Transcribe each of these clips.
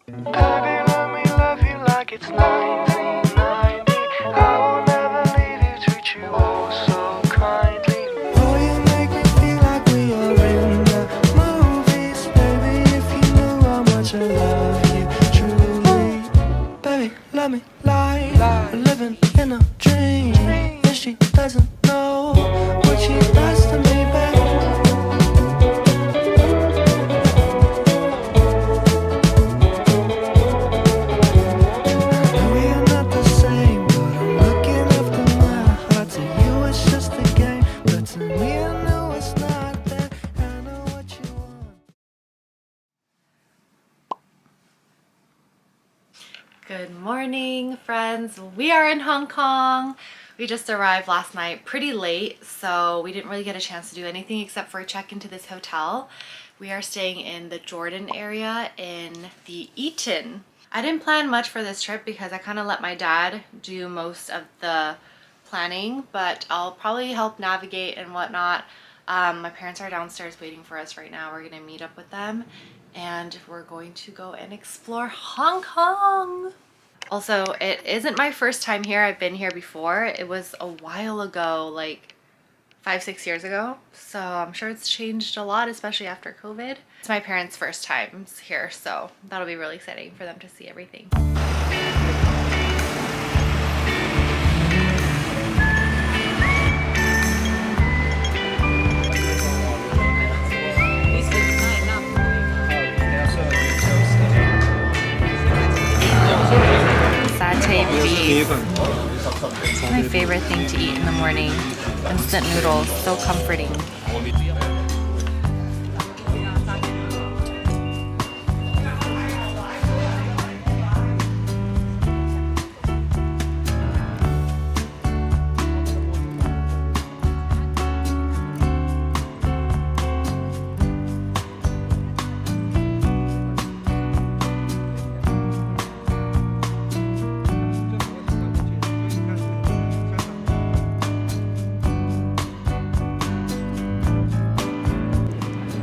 Baby, let me love you like it's 1990. I will never leave you, treat you oh so kindly. Oh, you make me feel like we are in the movies. Baby, if you knew how much I love you, truly. Baby, let me lie. I'm living in a dream. And she doesn't know what she does to me, baby. Good morning, friends. We are in Hong Kong. We just arrived last night pretty late, so we didn't really get a chance to do anything except for check into this hotel. We are staying in the Jordan area in the Eaton. I didn't plan much for this trip because I kind of let my dad do most of the planning, but I'll probably help navigate and whatnot. My parents are downstairs waiting for us right now. We're gonna meet up with them and we're going to go and explore Hong Kong. Also, it isn't my first time here. I've been here before. It was a while ago, like 5-6 years ago. So I'm sure it's changed a lot, especially after COVID. It's my parents' first times here, so that'll be really exciting for them to see everything. Satay beef. It's my favorite thing to eat in the morning. Instant noodles, so comforting.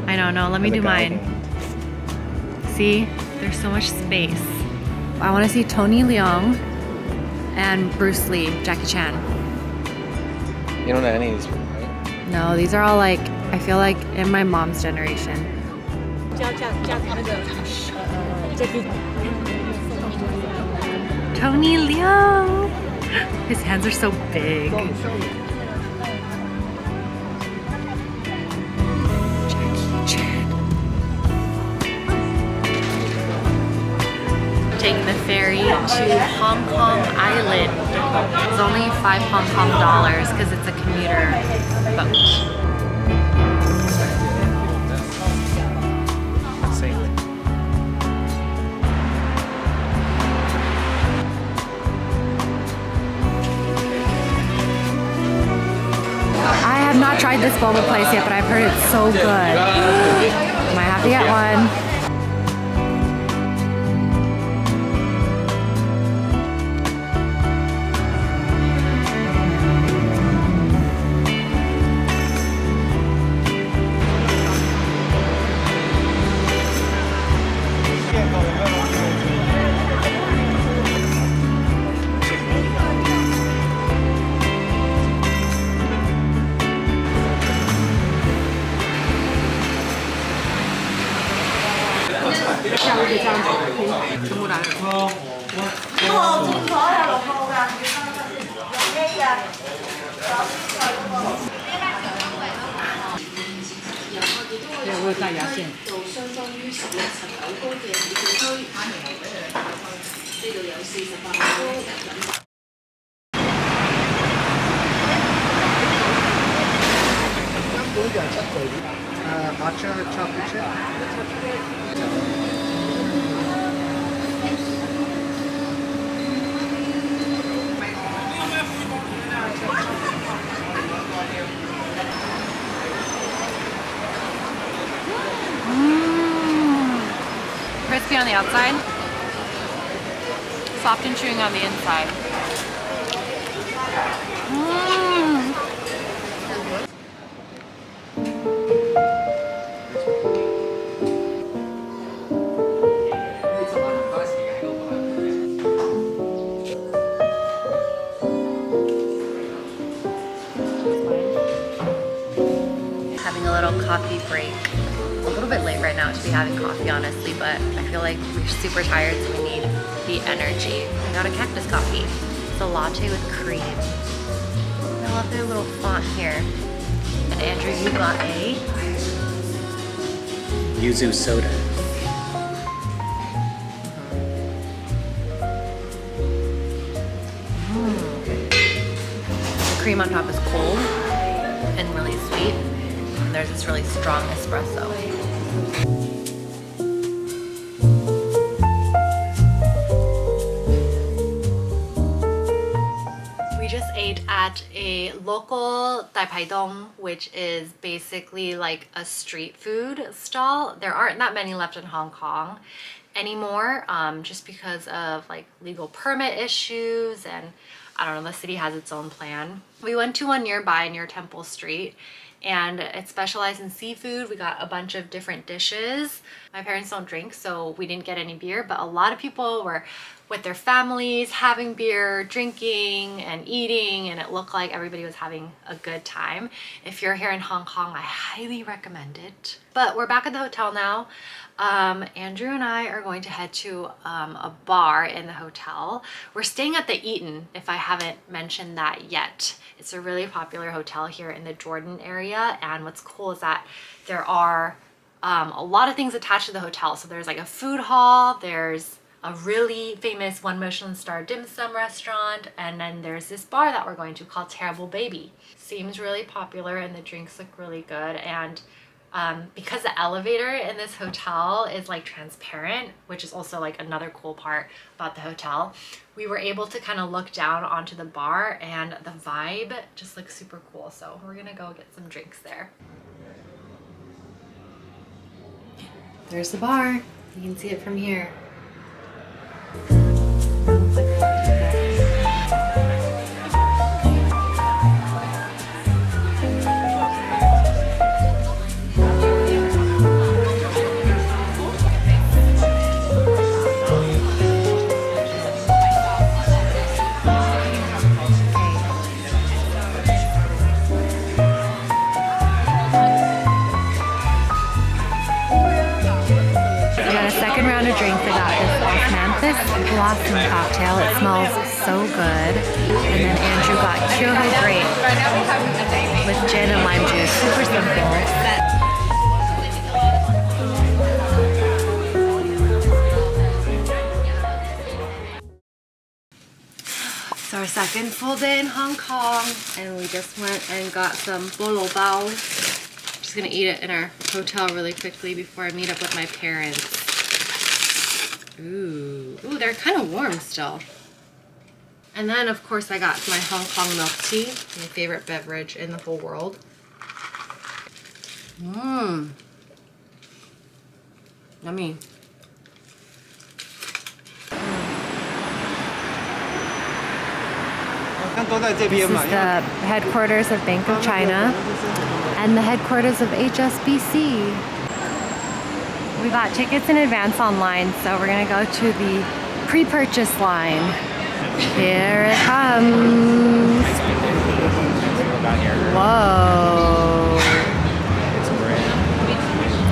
I don't know, let me do mine. See, there's so much space. I want to see Tony Leung and Bruce Lee, Jackie Chan. You don't know any of these people, right? No, these are all like, I feel like in my mom's generation. Tony Leung! His hands are so big. Taking the ferry to Hong Kong Island. It's only 5 Hong Kong dollars because it's a commuter boat. I have not tried this boba place yet, but I've heard it's so good. Might have to get one. Matcha chocolate chip. Crispy on the outside, soft and chewing on the inside. coffee break. A little bit late right now to be having coffee, honestly, but I feel like we're super tired, so we need the energy. I got a cactus coffee. It's a latte with cream. I love their little font here. And Andrew, you got a yuzu soda. The cream on top is cold and really sweet. And there's this really strong espresso. We just ate at a local Daipaidong, which is basically like a street food stall. There aren't that many left in Hong Kong anymore, just because of like legal permit issues, and I don't know, the city has its own plan. We went to one nearby near Temple Street, and it specialized in seafood. We got a bunch of different dishes. My parents don't drink, so we didn't get any beer, but a lot of people were with their families having beer, drinking and eating, and it looked like everybody was having a good time. If you're here in Hong Kong, I highly recommend it. But we're back at the hotel now. Andrew and I are going to head to a bar in the hotel. We're staying at the Eaton, if I haven't mentioned that yet. It's a really popular hotel here in the Jordan area, and what's cool is that there are a lot of things attached to the hotel. So there's like a food hall, there's a really famous 1 Michelin star dim sum restaurant, and then there's this bar that we're going to called Terrible Baby. Seems really popular and the drinks look really good, and because the elevator in this hotel is like transparent, which is also like another cool part about the hotel, we were able to kind of look down onto the bar, and the vibe just looks super cool. So we're gonna go get some drinks there. There's the bar. You can see it from here. Blossom cocktail. It smells so good. And then Andrew got Kyoho Grape with gin and lime juice. Super simple. It's our second full day in Hong Kong, and we just went and got some bolo bao. Just gonna eat it in our hotel really quickly before I meet up with my parents. Ooh, they're kind of warm still. And then of course I got my Hong Kong milk tea, my favorite beverage in the whole world. Yummy. This is the headquarters of Bank of China and the headquarters of HSBC. We got tickets in advance online, so we're gonna go to the pre-purchase line. Here it comes. Whoa.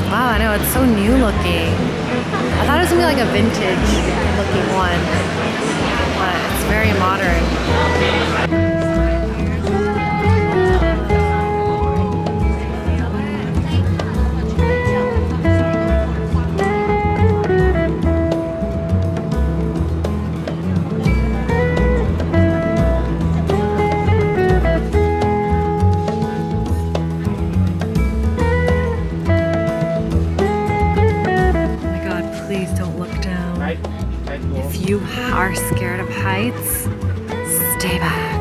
Wow, I know, it's so new looking. I thought it was gonna be like a vintage looking one, but it's very modern. If you are scared of heights, stay back.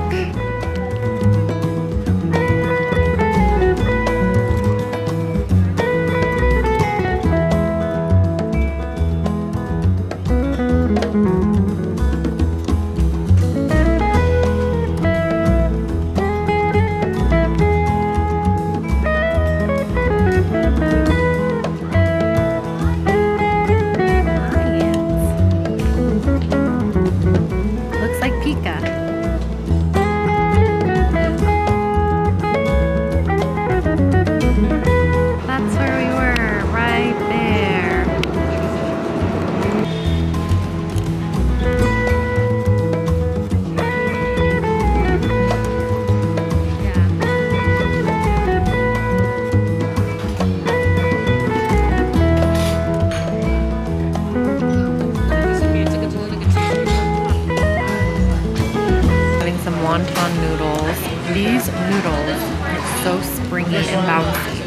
wonton noodles. These noodles are so springy and bouncy.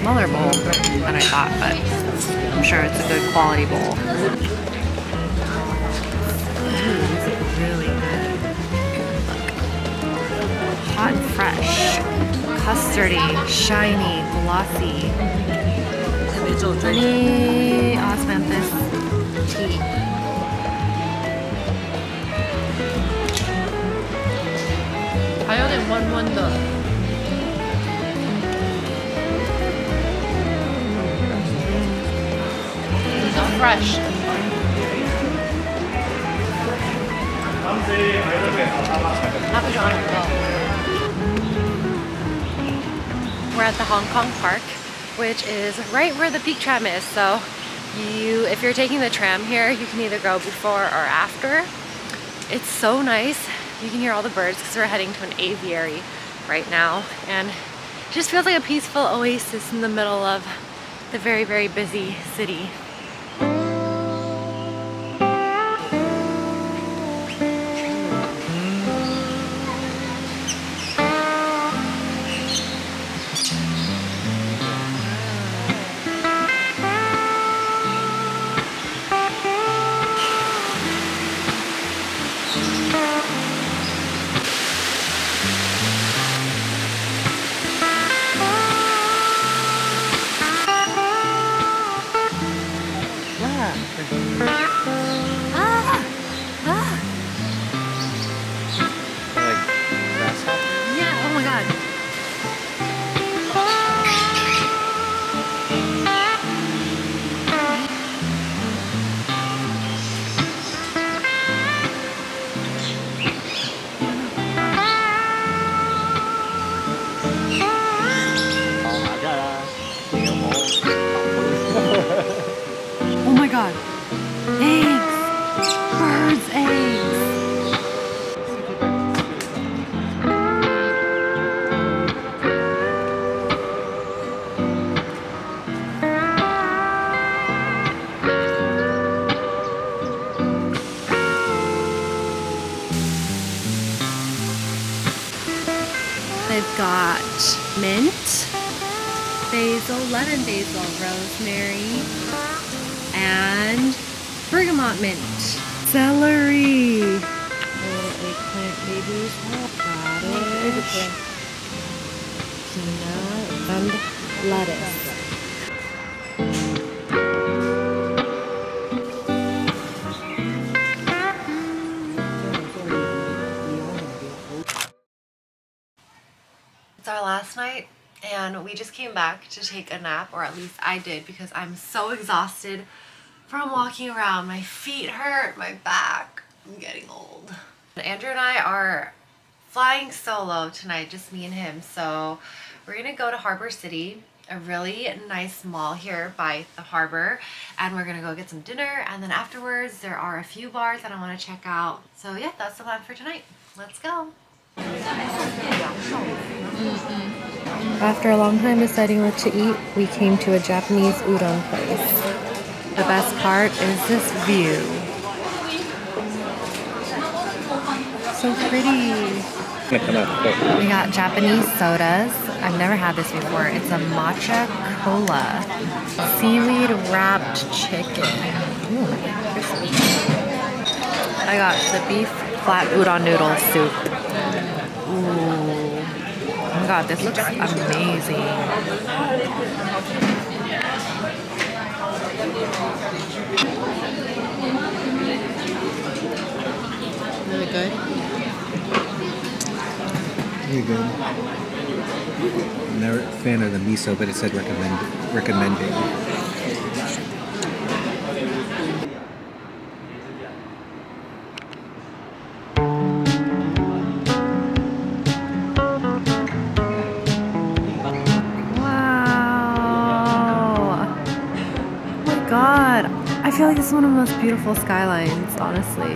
Smaller bowl than I thought, but I'm sure it's a good quality bowl. Ooh, this is really good. Look. Hot and fresh. Custardy, shiny, glossy. Honey osmanthus tea. 과연은 원원더. So fresh. We're at the Hong Kong Park, which is right where the peak tram is. So if you're taking the tram here, you can either go before or after. It's so nice. You can hear all the birds because we're heading to an aviary right now, and it just feels like a peaceful oasis in the middle of the very, very busy city. Oh my god. Eggs! Birds' eggs! They've got mint, basil, lemon basil, rosemary, and bergamot mint. Celery. Eggplant babies, radish, peanut, and lettuce. It's our last night, and we just came back to take a nap, or at least I did, because I'm so exhausted from walking around. My feet hurt, my back. I'm getting old. Andrew and I are flying solo tonight, just me and him. So we're gonna go to Harbour City, a really nice mall here by the harbor, and we're gonna go get some dinner, and then afterwards there are a few bars that I want to check out. So yeah, that's the plan for tonight. Let's go. After a long time deciding what to eat, we came to a Japanese udon place. The best part is this view. So pretty. We got Japanese sodas. I've never had this before. It's a matcha cola. Seaweed wrapped chicken. Ooh. I got the beef flat udon noodle soup. Ooh. Oh my god, this looks amazing. Really good? Really good. I'm never a fan of the miso, but it said recommended. God, I feel like this is one of the most beautiful skylines, honestly.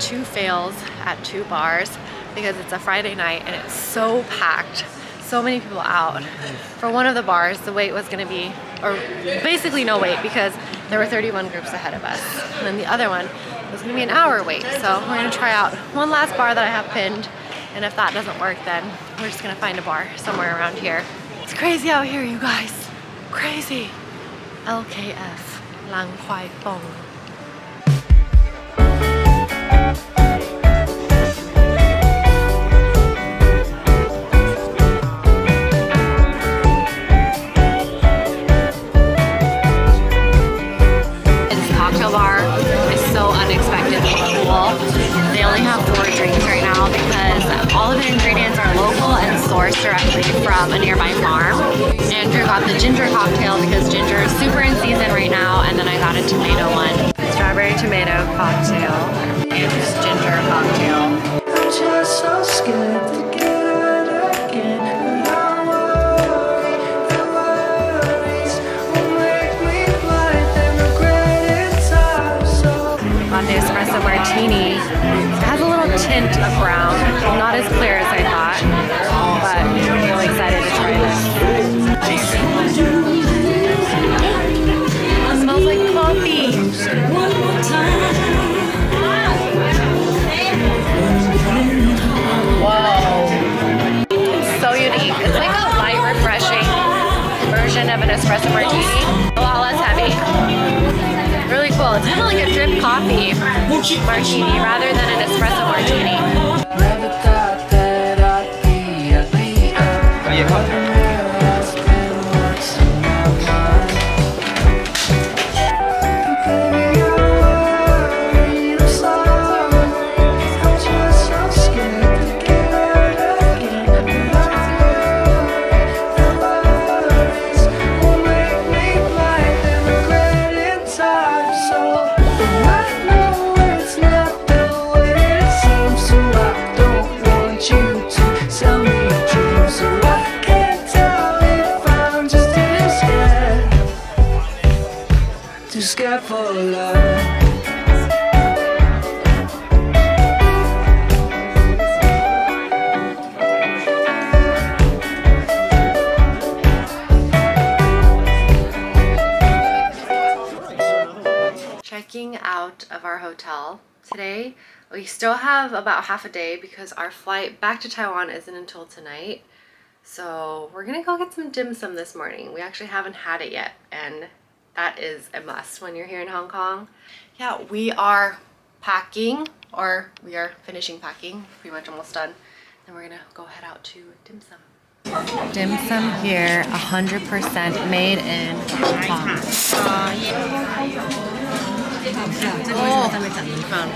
2 fails at 2 bars because it's a Friday night and it's so packed. So many people out. For one of the bars, the wait was gonna be, or basically no wait because there were 31 groups ahead of us. And then the other one was gonna be an hour wait. So we're gonna try out one last bar that I have pinned. And if that doesn't work, then we're just gonna find a bar somewhere around here. It's crazy out here, you guys. Crazy. LKF, Lang Kwai Fong. Directly from a nearby farm. Andrew got the ginger cocktail because ginger is super in season right now, and then I got a tomato one. Strawberry tomato cocktail. Andrew's ginger cocktail. I'm just so scared to get out again. But I'm worried, the worries will make me blind and regret it time. So Got the espresso martini. It has a little tint of brown, not as clear as I thought, but I'm really excited to try this. It smells like coffee. Whoa. So unique. It's like a light, refreshing version of an espresso martini. A lot less heavy. Really cool. It's kind of like a drip coffee martini rather than an espresso martini. never thought that I'd be a leader. It's been what's in my mind. Baby, I'm worried, I'm sorry. I'm just so scared to get out again. But I'm worried, the worries will make me blind and regret it time. So I know it's not the way it seems, so I don't want you to sell me your dreams. So I can't tell if I'm just too scared for love. Checking out of our hotel today. We still have about half a day because our flight back to Taiwan isn't until tonight. So we're gonna go get some dim sum this morning. We actually haven't had it yet, and that is a must when you're here in Hong Kong. Yeah, we are packing, or we are finishing packing, pretty much almost done. Then we're gonna go head out to dim sum. Dim sum here, 100% made in Hong Kong. 哦，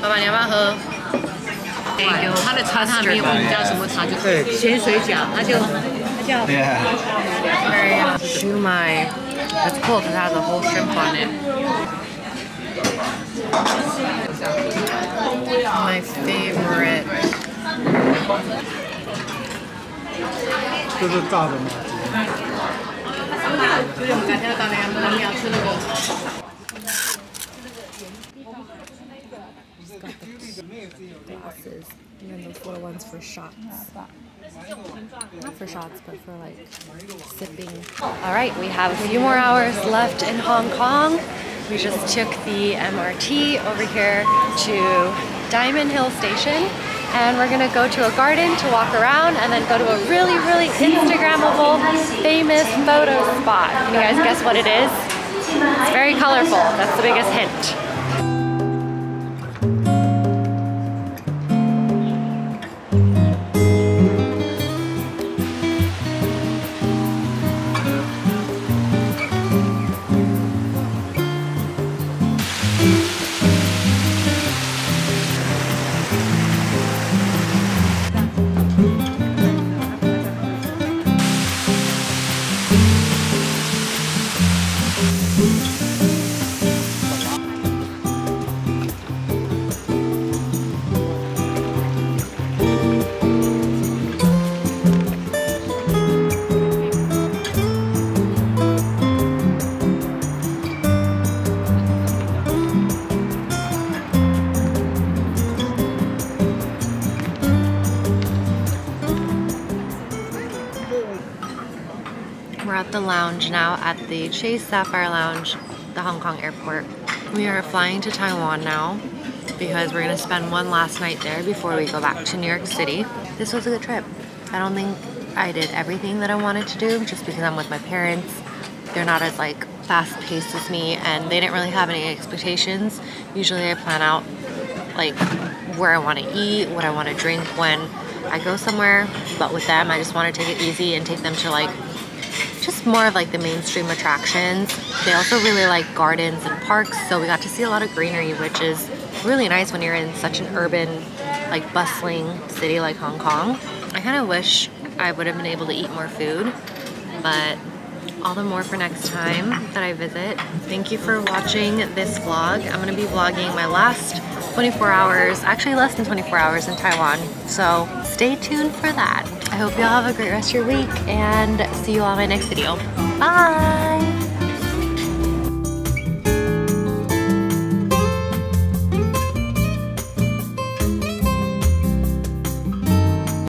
爸爸你要不要喝？有它的茶，它没有我们叫什么茶，就是咸水饺，它叫 shumai. It's cool because it has a whole shrimp on it. My favorite. 这是炸的吗？就是我们改天要打那个，我们要吃那个。Glasses, and then those little ones for shots. Not for shots, but for like sipping. All right, we have a few more hours left in Hong Kong. We just took the MRT over here to Diamond Hill Station, and we're gonna go to a garden to walk around and then go to a really, really Instagrammable, famous photo spot. Can you guys guess what it is? It's very colorful. That's the biggest hint. We're at the lounge now at the Chase Sapphire Lounge, the Hong Kong airport. We are flying to Taiwan now because we're gonna spend one last night there before we go back to New York City. This was a good trip. I don't think I did everything that I wanted to do just because I'm with my parents. They're not as like fast paced as me and they didn't really have any expectations. Usually I plan out like where I want to eat, what I want to drink when I go somewhere, but with them I just want to take it easy and take them to like just more of like the mainstream attractions. They also really like gardens and parks, so we got to see a lot of greenery, which is really nice when you're in such an urban, like bustling city like Hong Kong. I kind of wish I would have been able to eat more food, but all the more for next time that I visit. Thank you for watching this vlog. I'm gonna be vlogging my last 24 hours, actually less than 24 hours in Taiwan, so stay tuned for that. I hope you all have a great rest of your week and see you all in my next video. Bye!